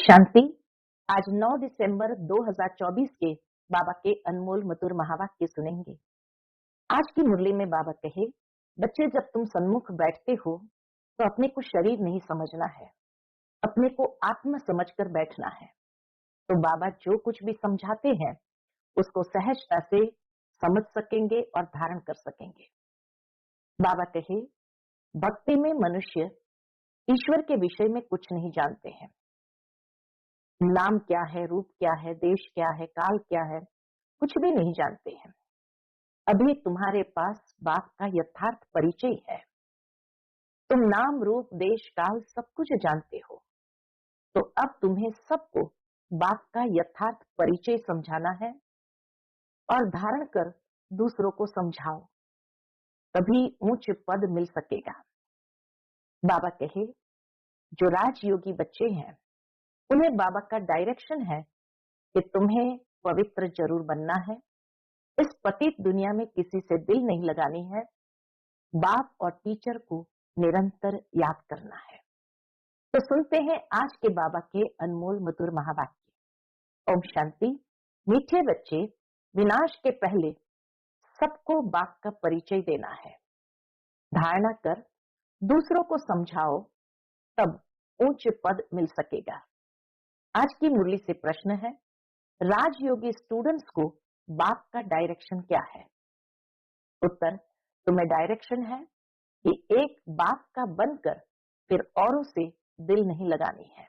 शांति। आज 9 दिसंबर 2024 के बाबा के अनमोल मधुर महावाक्य सुनेंगे। आज की मुरली में बाबा कहे, बच्चे जब तुम सन्मुख बैठते हो तो अपने को शरीर नहीं समझना है, अपने को आत्मा समझकर बैठना है। तो बाबा जो कुछ भी समझाते हैं उसको सहजता से समझ सकेंगे और धारण कर सकेंगे। बाबा कहे, भक्ति में मनुष्य ईश्वर के विषय में कुछ नहीं जानते हैं। नाम क्या है, रूप क्या है, देश क्या है, काल क्या है, कुछ भी नहीं जानते हैं। अभी तुम्हारे पास बाप का यथार्थ परिचय है। तुम नाम, रूप, देश, काल सब कुछ जानते हो। तो अब तुम्हें सबको बाप का यथार्थ परिचय समझाना है और धारण कर दूसरों को समझाओ, तभी ऊंच पद मिल सकेगा। बाबा कहे, जो राजयोगी बच्चे हैं उन्हें बाबा का डायरेक्शन है कि तुम्हें पवित्र जरूर बनना है। इस पतित दुनिया में किसी से दिल नहीं लगानी है। बाप और टीचर को निरंतर याद करना है। तो सुनते हैं आज के बाबा के अनमोल मधुर महावाक्य। ओम शांति। मीठे बच्चे, विनाश के पहले सबको बाप का परिचय देना है। धारणा कर दूसरों को समझाओ, तब उच्च पद मिल सकेगा। आज की मुरली से प्रश्न है, राजयोगी स्टूडेंट्स को बाप का डायरेक्शन क्या है? उत्तर, तुम्हें डायरेक्शन है कि एक बाप का बनकर फिर औरों से दिल नहीं लगानी है।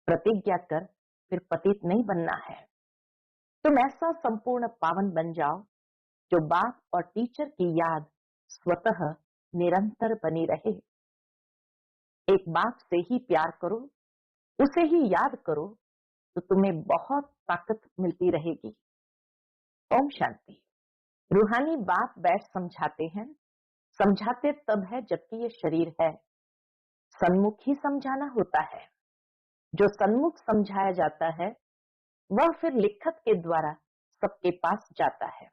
प्रतिज्ञा कर फिर पतित नहीं बनना है। तुम ऐसा संपूर्ण पावन बन जाओ जो बाप और टीचर की याद स्वतः निरंतर बनी रहे। एक बाप से ही प्यार करो, उसे ही याद करो, तो तुम्हें बहुत ताकत मिलती रहेगी। ओम शांति। रूहानी बाप बैठ समझाते हैं। समझाते तब है जबकि ये शरीर है। सन्मुख ही समझाना होता है। जो सन्मुख समझाया जाता है वह फिर लिखत के द्वारा सबके पास जाता है।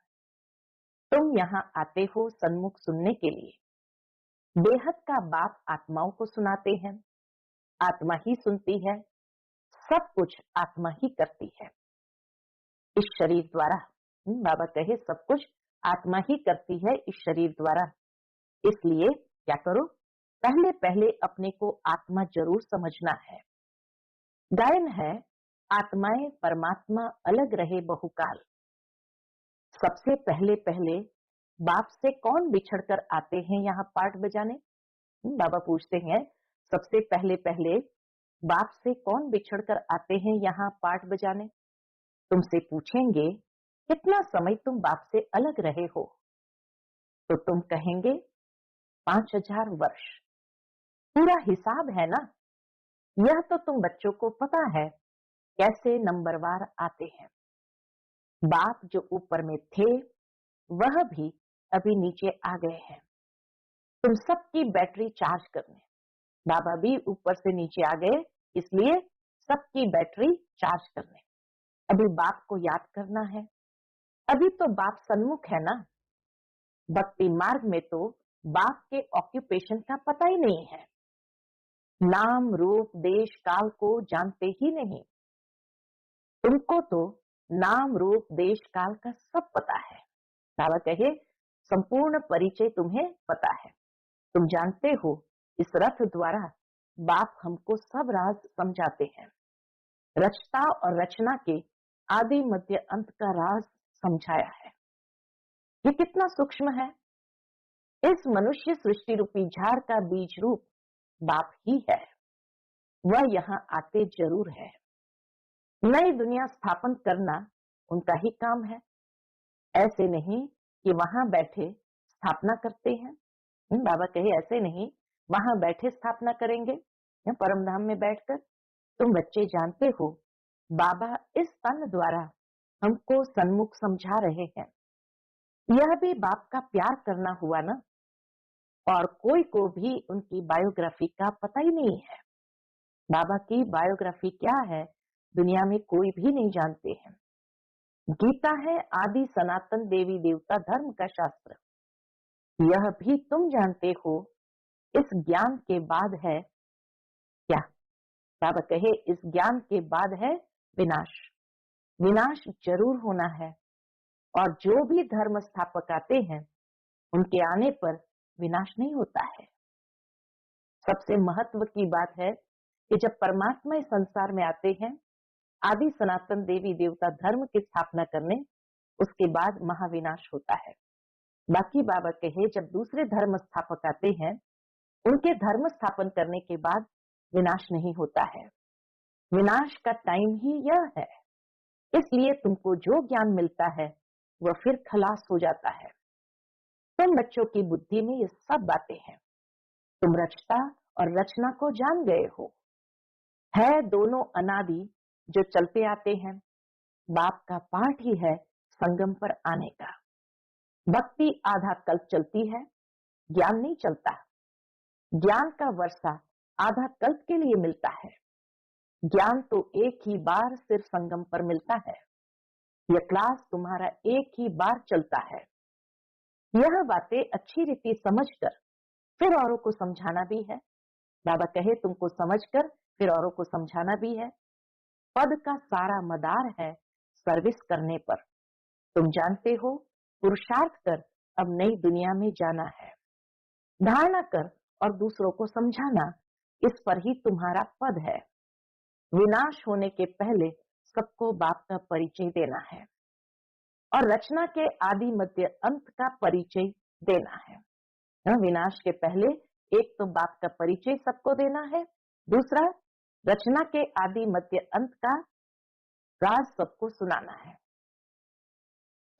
तुम यहाँ आते हो सन्मुख सुनने के लिए। बेहद का बाप आत्माओं को सुनाते हैं। आत्मा ही सुनती है, सब कुछ आत्मा ही करती है। इस शरीर द्वारा बाबा कहे, सब कुछ आत्मा ही करती है इस शरीर द्वारा। इसलिए क्या करो, पहले पहले अपने को आत्मा जरूर समझना है। गायन है, आत्माएं परमात्मा अलग रहे बहुकाल। सबसे पहले पहले बाप से कौन बिछड़कर आते हैं यहाँ पाठ बजाने? बाबा पूछते हैं, सबसे पहले पहले बाप से कौन बिछड़कर आते हैं यहाँ पाठ बजाने? तुमसे पूछेंगे, कितना समय तुम बाप से अलग रहे हो? तो तुम कहेंगे 5000 वर्ष। पूरा हिसाब है ना। यह तो तुम बच्चों को पता है कैसे नंबरवार आते हैं। बाप जो ऊपर में थे वह भी अभी नीचे आ गए हैं। तुम सबकी बैटरी चार्ज करने। बाबा भी ऊपर से नीचे आ गए, इसलिए सबकी बैटरी चार्ज करने। अभी बाप को याद करना है। अभी तो बाप सन्मुख है ना। भक्ति मार्ग में तो बाप के ऑक्यूपेशन का पता ही नहीं है। नाम, रूप, देश, काल को जानते ही नहीं। तुमको तो नाम, रूप, देश, काल का सब पता है। बाबा कहे, संपूर्ण परिचय तुम्हें पता है। तुम जानते हो इस रथ द्वारा बाप हमको सब राज समझाते हैं। रचता और रचना के आदि मध्य अंत का राज समझाया है। ये कितना सूक्ष्म है। इस मनुष्य सृष्टि रूपी झाड़ का बीज रूप बाप ही है। वह यहाँ आते जरूर है। नई दुनिया स्थापन करना उनका ही काम है। ऐसे नहीं कि वहां बैठे स्थापना करते हैं। बाबा कहे, ऐसे नहीं वहां बैठे स्थापना करेंगे या परम धाम में बैठकर। तुम बच्चे जानते हो बाबा इस तन द्वारा हमको सन्मुख समझा रहे हैं। यह भी बाप का प्यार करना हुआ ना। और कोई को भी उनकी बायोग्राफी का पता ही नहीं है। बाबा की बायोग्राफी क्या है दुनिया में कोई भी नहीं जानते हैं। गीता है आदि सनातन देवी देवता धर्म का शास्त्र। यह भी तुम जानते हो। इस ज्ञान के बाद है क्या? बाबा कहे इस ज्ञान के बाद है विनाश। विनाश जरूर होना है, और जो भी धर्म स्थापक आते हैं उनके आने पर विनाश नहीं होता है। सबसे महत्व की बात है कि जब परमात्मा इस संसार में आते हैं आदि सनातन देवी देवता धर्म की स्थापना करने, उसके बाद महाविनाश होता है। बाकी बाबा कहे जब दूसरे धर्म स्थापक आते हैं उनके धर्म स्थापन करने के बाद विनाश नहीं होता है। विनाश का टाइम ही यह है, इसलिए तुमको जो ज्ञान मिलता है वह फिर खलास हो जाता है। तुम बच्चों की बुद्धि में ये सब बातें हैं। तुम रचता और रचना को जान गए हो। है दोनों अनादि जो चलते आते हैं। बाप का पाठ ही है संगम पर आने का। भक्ति आधा कल्प चलती है, ज्ञान नहीं चलता। ज्ञान का वर्षा आधा कल्प के लिए मिलता है। ज्ञान तो एक ही बार सिर्फ संगम पर मिलता है। यह क्लास तुम्हारा एक ही बार चलता है। यह बातें अच्छी रीति समझकर फिर औरों को समझाना भी है। बाबा कहे तुमको समझकर फिर औरों को समझाना भी है। पद का सारा मदार है सर्विस करने पर। तुम जानते हो पुरुषार्थ कर अब नई दुनिया में जाना है। धारणा कर और दूसरों को समझाना, इस पर ही तुम्हारा पद है। विनाश होने के पहले सबको बाप का परिचय देना है और रचना के आदि मध्य अंत का परिचय देना है। विनाश के पहले एक तो बाप का परिचय सबको देना है, दूसरा रचना के आदि मध्य अंत का राज सबको सुनाना है।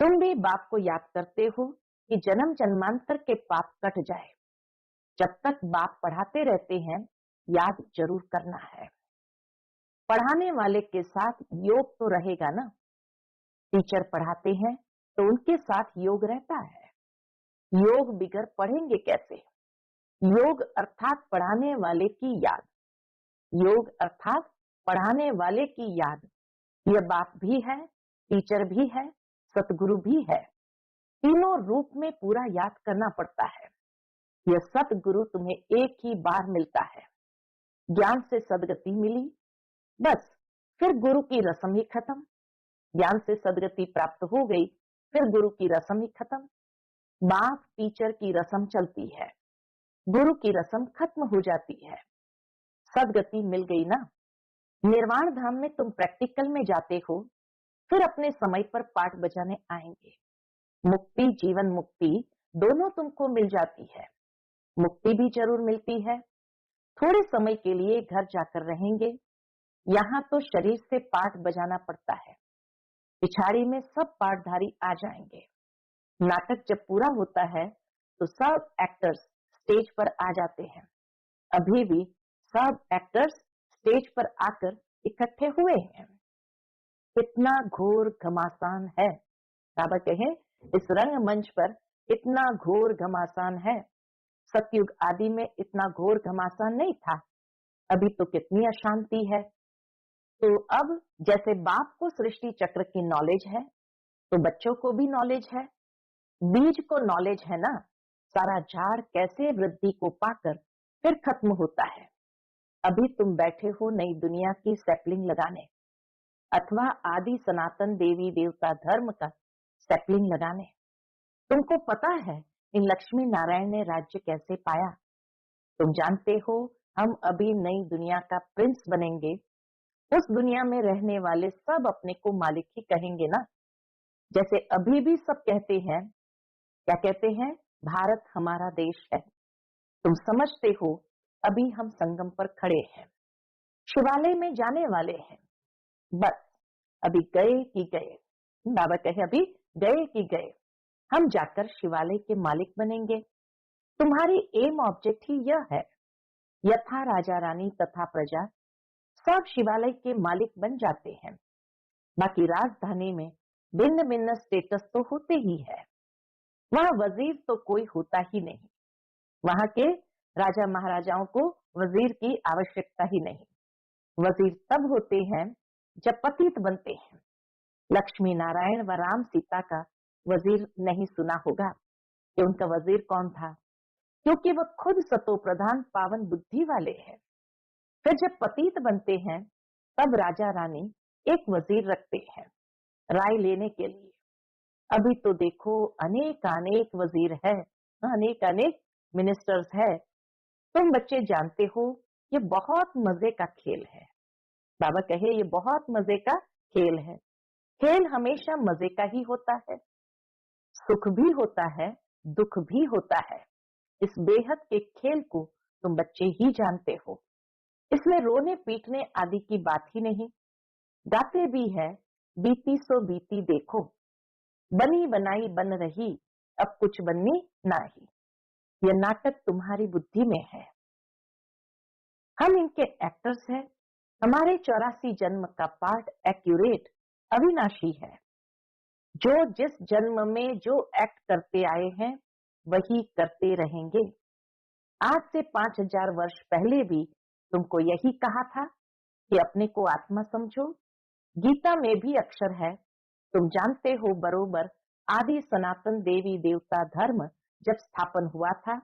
तुम भी बाप को याद करते हो कि जन्म जन्मांतर के पाप कट जाए। जब तक बाप पढ़ाते रहते हैं याद जरूर करना है। पढ़ाने वाले के साथ योग तो रहेगा ना। टीचर पढ़ाते हैं तो उनके साथ योग रहता है। योग बिगर पढ़ेंगे कैसे? योग अर्थात पढ़ाने वाले की याद। योग अर्थात पढ़ाने वाले की याद। यह बाप भी है, टीचर भी है, सतगुरु भी है। तीनों रूप में पूरा याद करना पड़ता है। यह सतगुरु तुम्हें एक ही बार मिलता है। ज्ञान से सदगति मिली, बस फिर गुरु की रस्म ही खत्म। ज्ञान से सदगति प्राप्त हो गई, फिर गुरु की रस्म ही खत्म। बाप टीचर की रस्म चलती है, गुरु की रस्म खत्म हो जाती है। सदगति मिल गई ना। निर्वाण धाम में तुम प्रैक्टिकल में जाते हो, फिर अपने समय पर पाठ बजाने आएंगे। मुक्ति जीवन मुक्ति दोनों तुमको मिल जाती है। मुक्ति भी जरूर मिलती है। थोड़े समय के लिए घर जाकर रहेंगे। यहाँ तो शरीर से पाठ बजाना पड़ता है। पिछाड़ी में सब पाठधारी आ जाएंगे। नाटक जब पूरा होता है तो सब एक्टर्स स्टेज पर आ जाते हैं। अभी भी सब एक्टर्स स्टेज पर आकर इकट्ठे हुए हैं। कितना घोर घमासान है। बाबा कहे इस रंग मंच पर इतना घोर घमासान है। सतयुग आदि में इतना घोर घमासान नहीं था। अभी तो कितनी अशांति है। तो अब जैसे बाप को सृष्टि चक्र की नॉलेज है तो बच्चों को भी नॉलेज है। बीज को नॉलेज है ना, सारा झाड़ कैसे वृद्धि को पाकर फिर खत्म होता है। अभी तुम बैठे हो नई दुनिया की सैपलिंग लगाने अथवा आदि सनातन देवी देवता धर्म का सैपलिंग लगाने। तुमको पता है इन लक्ष्मी नारायण ने राज्य कैसे पाया। तुम जानते हो हम अभी नई दुनिया का प्रिंस बनेंगे। उस दुनिया में रहने वाले सब अपने को मालिक ही कहेंगे ना। जैसे अभी भी सब कहते हैं, क्या कहते हैं? भारत हमारा देश है। तुम समझते हो अभी हम संगम पर खड़े हैं, शिवालय में जाने वाले हैं। बस अभी गए कि गए। बाबा कहे अभी गए कि गए। हम जाकर शिवालय के मालिक बनेंगे। तुम्हारी एम ऑब्जेक्ट ही यह है। यथा राजा रानी तथा प्रजा सब शिवालय के मालिक बन जाते हैं। बाकी राजधानी में भिन्न भिन्न स्टेटस तो होते ही है। वहां वजीर तो कोई होता ही नहीं। वहां के राजा महाराजाओं को वजीर की आवश्यकता ही नहीं। वजीर तब होते हैं जब पतित बनते हैं। लक्ष्मी नारायण व राम सीता का वजीर नहीं सुना होगा कि उनका वजीर कौन था, क्योंकि वह खुद सतो प्रधान पावन बुद्धि वाले हैं। फिर जब पतित बनते हैं, तब राजा रानी एक वजीर रखते हैं राय लेने के लिए। अभी तो देखो अनेक अनेक वजीर है, अनेक अनेक मिनिस्टर्स है। तुम बच्चे जानते हो ये बहुत मजे का खेल है। बाबा कहे ये बहुत मजे का खेल है। खेल हमेशा मजे का ही होता है, सुख भी होता है, दुख भी होता है। इस बेहद के खेल को तुम बच्चे ही जानते हो, इसमें रोने पीटने आदि की बात ही नहीं। गाते भी है बीती सो बीती देखो, बनी बनाई बन रही अब कुछ बननी नाही। यह नाटक तुम्हारी बुद्धि में है, हम इनके एक्टर्स हैं। हमारे 84 जन्म का पार्ट एक्यूरेट अविनाशी है। जो जिस जन्म में जो एक्ट करते आए हैं वही करते रहेंगे। आज से 5000 वर्ष पहले भी तुमको यही कहा था कि अपने को आत्मा समझो। गीता में भी अक्षर है, तुम जानते हो बरोबर। आदि सनातन देवी देवता धर्म जब स्थापन हुआ था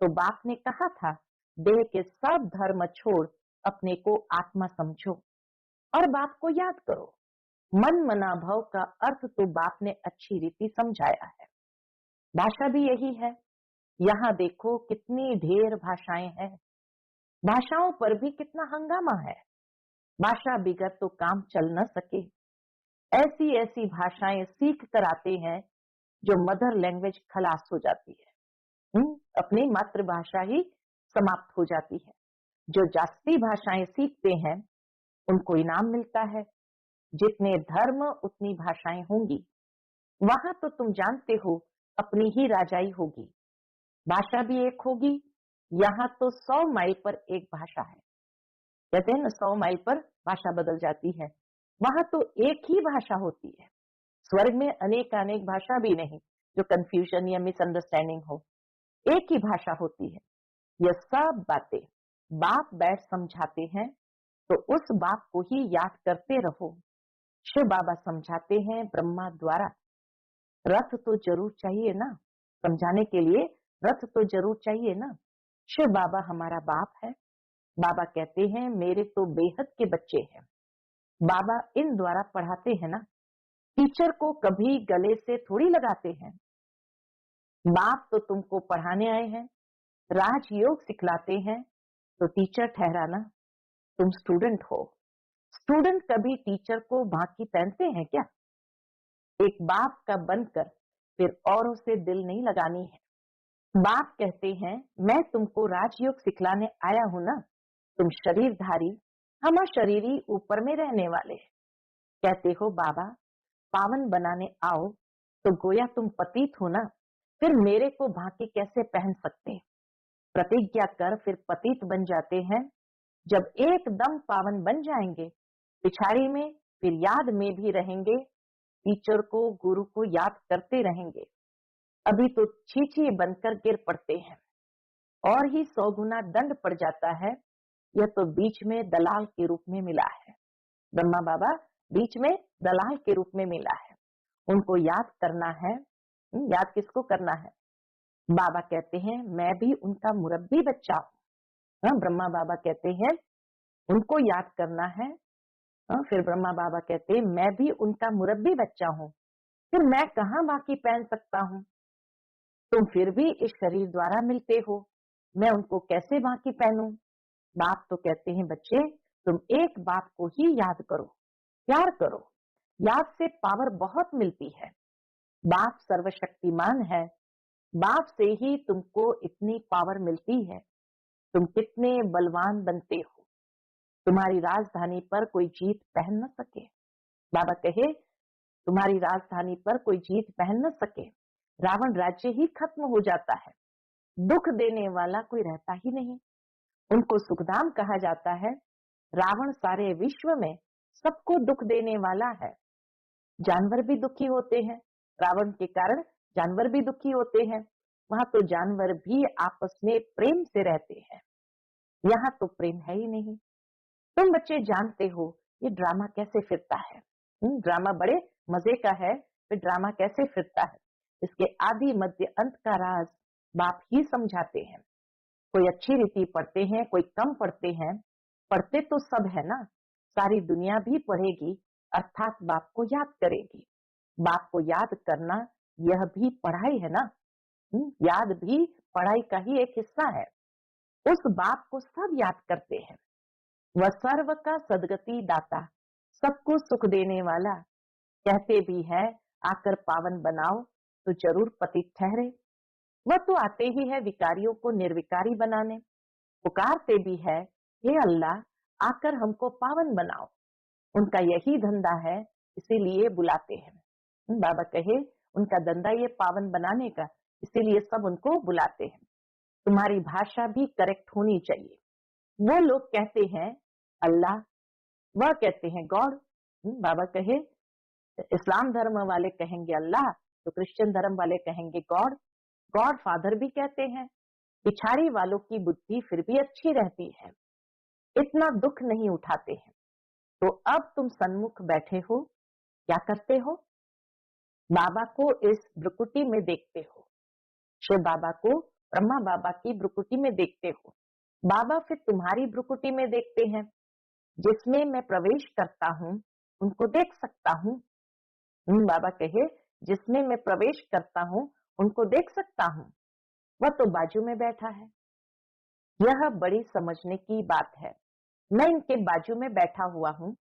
तो बाप ने कहा था देह के सब धर्म छोड़ अपने को आत्मा समझो और बाप को याद करो। मन मना भव का अर्थ तो बाप ने अच्छी रीति समझाया है। भाषा भी यही है। यहाँ देखो कितनी ढेर भाषाएं हैं, भाषाओं पर भी कितना हंगामा है। भाषा बिगड़ तो काम चल न सके। ऐसी ऐसी भाषाएं सीख कर आते हैं जो मदर लैंग्वेज खलास हो जाती है। अपनी मातृभाषा ही समाप्त हो जाती है। जो जास्ती भाषाएं सीखते हैं उनको इनाम मिलता है। जितने धर्म उतनी भाषाएं होंगी। वहां तो तुम जानते हो अपनी ही राजाई होगी, भाषा भी एक होगी। यहाँ तो 100 माइल पर एक भाषा है। कहते हैं ना 100 माइल पर भाषा बदल जाती है। वहां तो एक ही भाषा होती है। स्वर्ग में अनेक अनेक भाषा भी नहीं जो कंफ्यूजन या मिसअंडरस्टैंडिंग हो, एक ही भाषा होती है। यह सब बातें बाप बैठ समझाते हैं तो उस बाप को ही याद करते रहो। शिव बाबा समझाते हैं ब्रह्मा द्वारा। रथ तो जरूर चाहिए ना, समझाने के लिए रथ तो जरूर चाहिए ना। शिव बाबा हमारा बाप है। बाबा कहते हैं मेरे तो बेहद के बच्चे हैं। बाबा इन द्वारा पढ़ाते हैं ना। टीचर को कभी गले से थोड़ी लगाते हैं। बाप तो तुमको पढ़ाने आए हैं, राजयोग सिखलाते हैं, तो टीचर ठहराना। तुम स्टूडेंट हो। स्टूडेंट कभी टीचर को बाकी पहनते हैं क्या? एक बाप का बनकर फिर औरों से दिल नहीं लगानी है। बाप कहते हैं मैं तुमको राजयोग सिखलाने आया हूं ना। तुम शरीरधारी, हम शरीरी ऊपर में रहने वाले। कहते हो बाबा पावन बनाने आओ, तो गोया तुम पतित हो ना, फिर मेरे को भांति कैसे पहन सकते? प्रतिज्ञा कर फिर पतित बन जाते हैं। जब एकदम पावन बन जाएंगे पिछाड़ी में फिर याद में भी रहेंगे। टीचर को गुरु को याद करते रहेंगे। अभी तो छीछी बनकर गिर पड़ते हैं और ही 100 गुना दंड पड़ जाता है। यह तो बीच में दलाल के रूप में मिला है। ब्रह्मा बाबा बीच में दलाल के रूप में मिला है। उनको याद करना है। याद किसको करना है? बाबा कहते हैं मैं भी उनका मुरब्बी बच्चा हूँ। ब्रह्मा बाबा कहते हैं उनको याद करना है। फिर ब्रह्मा बाबा कहते हैं मैं भी उनका मुरब्बी बच्चा हूँ, फिर मैं कहाँ बाकी पहन सकता हूँ? तुम फिर भी इस शरीर द्वारा मिलते हो, मैं उनको कैसे बाकी पहनूं? बाप तो कहते हैं बच्चे तुम एक बात को ही याद करो, प्यार करो। याद से पावर बहुत मिलती है। बाप सर्वशक्तिमान है। बाप से ही तुमको इतनी पावर मिलती है। तुम कितने बलवान बनते हो। तुम्हारी राजधानी पर कोई जीत पहन न सके। बाबा कहे तुम्हारी राजधानी पर कोई जीत पहन न सके। रावण राज्य ही खत्म हो जाता है। दुख देने वाला कोई रहता ही नहीं। उनको सुखधाम कहा जाता है। रावण सारे विश्व में सबको दुख देने वाला है। जानवर भी दुखी होते हैं। रावण के कारण जानवर भी दुखी होते हैं। वहां तो जानवर भी आपस में प्रेम से रहते हैं। यहाँ तो प्रेम है ही नहीं। तुम बच्चे जानते हो ये ड्रामा कैसे फिरता है। ड्रामा बड़े मजे का है। फिर ड्रामा कैसे फिरता है इसके आदि मध्य अंत का राज बाप ही समझाते हैं। कोई अच्छी रीति पढ़ते हैं, कोई कम पढ़ते हैं। पढ़ते तो सब है ना, सारी दुनिया भी पढ़ेगी, अर्थात बाप को याद करेगी। बाप को याद करना यह भी पढ़ाई है ना। याद भी पढ़ाई का ही एक हिस्सा है। उस बाप को सब याद करते हैं। वह सर्व का सदगति दाता, सबको सुख देने वाला। कहते भी है आकर पावन बनाओ तो जरूर पतित ठहरे। वह तो आते ही है विकारियों को निर्विकारी बनाने। पुकारते भी है हे अल्लाह आकर हमको पावन बनाओ। उनका यही धंधा है, इसीलिए बुलाते हैं। बाबा कहे उनका धंधा ये पावन बनाने का, इसीलिए सब उनको बुलाते हैं। तुम्हारी भाषा भी करेक्ट होनी चाहिए। वो लोग कहते हैं अल्लाह, वह कहते हैं गॉड। बाबा कहे इस्लाम धर्म वाले कहेंगे अल्लाह, तो क्रिश्चियन धर्म वाले कहेंगे गॉड। गॉड फादर भी कहते हैं। पिछाड़ी वालों की बुद्धि फिर भी अच्छी रहती है, इतना दुख नहीं उठाते हैं। तो अब तुम सन्मुख बैठे हो, क्या करते हो? बाबा को इस भ्रुकुटी में देखते हो। शिव बाबा को ब्रह्मा बाबा की भ्रुकुटी में देखते हो। बाबा फिर तुम्हारी भ्रुकुटी में देखते हैं। जिसमें मैं प्रवेश करता हूँ उनको देख सकता हूँ। बाबा कहे जिसमें मैं प्रवेश करता हूँ उनको देख सकता हूँ। वह तो बाजू में बैठा है। यह बड़ी समझने की बात है। मैं इनके बाजू में बैठा हुआ हूँ,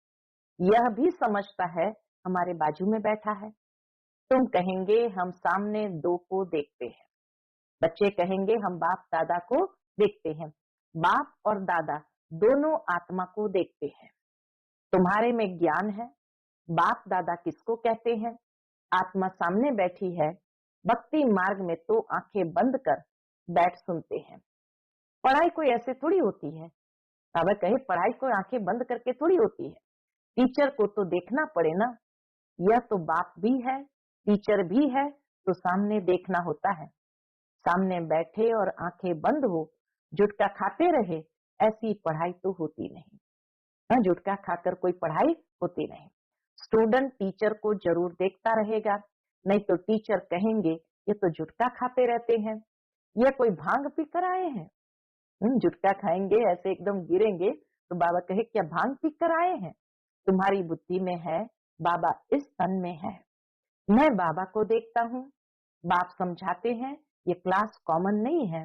यह भी समझता है हमारे बाजू में बैठा है। तुम कहेंगे हम सामने दो को देखते हैं। बच्चे कहेंगे हम बाप दादा को देखते हैं। बाप और दादा दोनों आत्मा को देखते हैं। तुम्हारे में ज्ञान है। बाप दादा किसको कहते हैं? आत्मा सामने बैठी है। भक्ति मार्ग में तो आंखें बंद कर बैठ सुनते हैं। पढ़ाई कोई ऐसे थोड़ी होती है। बाबा कहे पढ़ाई कोई आंखें बंद करके थोड़ी होती है। टीचर को तो देखना पड़े ना। यह तो बाप भी है, टीचर भी है, तो सामने देखना होता है। सामने बैठे और आंखें बंद हो, जुटका खाते रहे, ऐसी पढ़ाई तो होती नहीं। हाँ, जुटका खाकर कोई पढ़ाई होती नहीं। स्टूडेंट टीचर को जरूर देखता रहेगा, नहीं तो टीचर कहेंगे ये तो जुटका खाते रहते हैं, यह कोई भांग पी कर आए हैं। जुटका खाएंगे ऐसे एकदम गिरेंगे तो बाबा कहे क्या भांग पी कर आए हैं? तुम्हारी बुद्धि में है, बाबा इस तन में है। मैं बाबा को देखता हूँ। बाप समझाते हैं ये क्लास कॉमन नहीं है।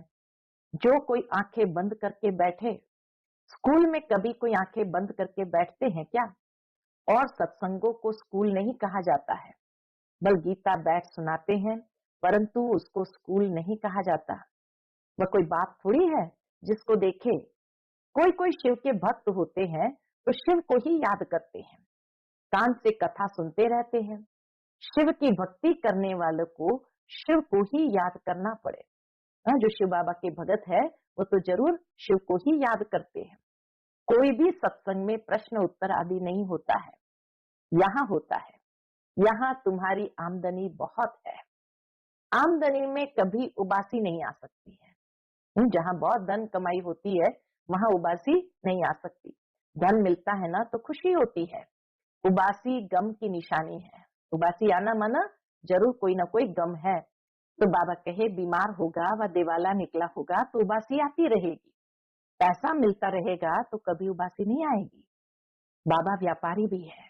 जो कोई आंखें बंद करके बैठे, स्कूल में कभी कोई आंखें बंद करके बैठते हैं क्या? और सत्संगों को स्कूल नहीं कहा जाता है। बल गीता बैठ सुनाते हैं, परंतु उसको स्कूल नहीं कहा जाता। वह कोई बात थोड़ी है जिसको देखे। कोई कोई शिव के भक्त होते हैं तो शिव को ही याद करते हैं, कान से कथा सुनते रहते हैं। शिव की भक्ति करने वालों को शिव को ही याद करना पड़े। जो शिव बाबा के भगत है वो तो जरूर शिव को ही याद करते हैं। कोई भी सत्संग में प्रश्न उत्तर आदि नहीं होता है, यहाँ होता है। यहाँ तुम्हारी आमदनी बहुत है। आमदनी में कभी उबासी नहीं आ सकती है। जहाँ बहुत धन कमाई होती है वहां उबासी नहीं आ सकती। धन मिलता है ना तो खुशी होती है। उबासी गम की निशानी है। उबासी आना माना जरूर कोई ना कोई गम है। तो बाबा कहे बीमार होगा व दिवाला निकला होगा तो उबासी आती रहेगी। पैसा मिलता रहेगा तो कभी उबासी नहीं आएगी। बाबा व्यापारी भी है,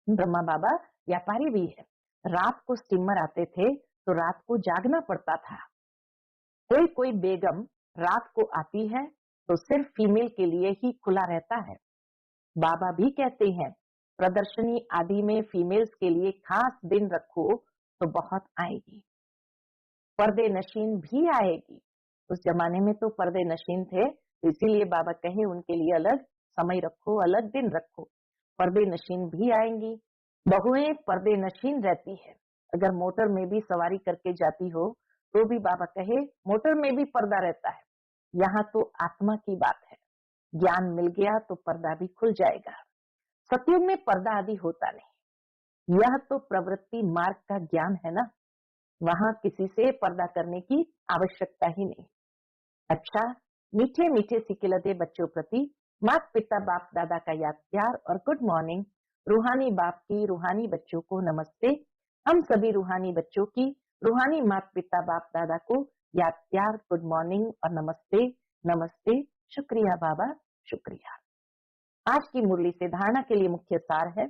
ब्रह्मा बाबा व्यापारी भी है। रात को स्टीमर आते थे तो रात को जागना पड़ता था। कोई कोई बेगम रात को आती है तो सिर्फ फीमेल के लिए ही खुला रहता है। बाबा भी कहते हैं प्रदर्शनी आदि में फीमेल्स के लिए खास दिन रखो तो बहुत आएगी। पर्दे नशीन भी आएगी। उस जमाने में तो पर्दे नशीन थे, तो इसीलिए बाबा कहे उनके लिए अलग समय रखो, अलग दिन रखो। पर्दे नशीन भी आएंगी। बहुएं पर्दे नशीन रहती है। अगर मोटर में भी सवारी करके जाती हो तो भी बाबा कहे मोटर में भी पर्दा रहता है। यहाँ तो आत्मा की बात है। ज्ञान मिल गया तो पर्दा भी खुल जाएगा। सतयुग में पर्दा आदि होता नहीं। यह तो प्रवृत्ति मार्ग का ज्ञान है ना, वहां किसी से पर्दा करने की आवश्यकता ही नहीं। अच्छा, मीठे मीठे सिकिलते बच्चों प्रति माता पिता बाप दादा का याद प्यार और गुड मॉर्निंग। रूहानी बाप की रूहानी बच्चों को नमस्ते। हम सभी रूहानी बच्चों की रूहानी माता पिता बाप दादा को याद प्यार, गुड मॉर्निंग और नमस्ते। नमस्ते। शुक्रिया बाबा, शुक्रिया। आज की मुरली से धारणा के लिए मुख्य सार है।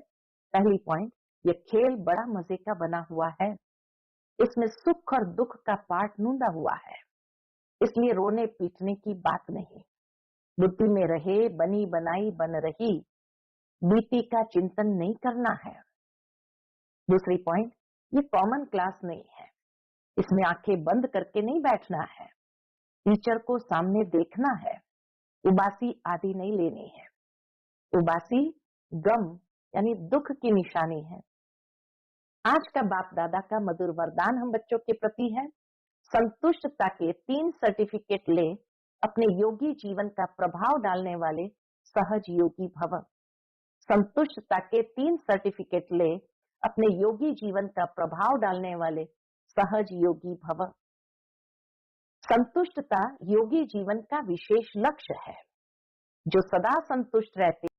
पहली पॉइंट, ये खेल बड़ा मजे का बना हुआ है। इसमें सुख और दुख का पाठ नूंदा हुआ है, इसलिए रोने पीटने की बात नहीं। बुद्धि में रहे बनी बनाई बन रही, बीती का चिंतन नहीं करना है। दूसरी पॉइंट, ये कॉमन क्लास नहीं है, इसमें आंखें बंद करके नहीं बैठना है। टीचर को सामने देखना है, उबासी आदि नहीं लेनी है। उबासी गम यानी दुख की निशानी है। आज का बाप दादा का मधुर वरदान हम बच्चों के प्रति है, संतुष्टता के 3 सर्टिफिकेट ले, अपने योगी जीवन का प्रभाव डालने वाले सहज योगी भव। संतुष्टता के 3 सर्टिफिकेट ले, अपने योगी जीवन का प्रभाव डालने वाले सहज योगी भव। संतुष्टता योगी जीवन का विशेष लक्ष्य है। जो सदा संतुष्ट रहते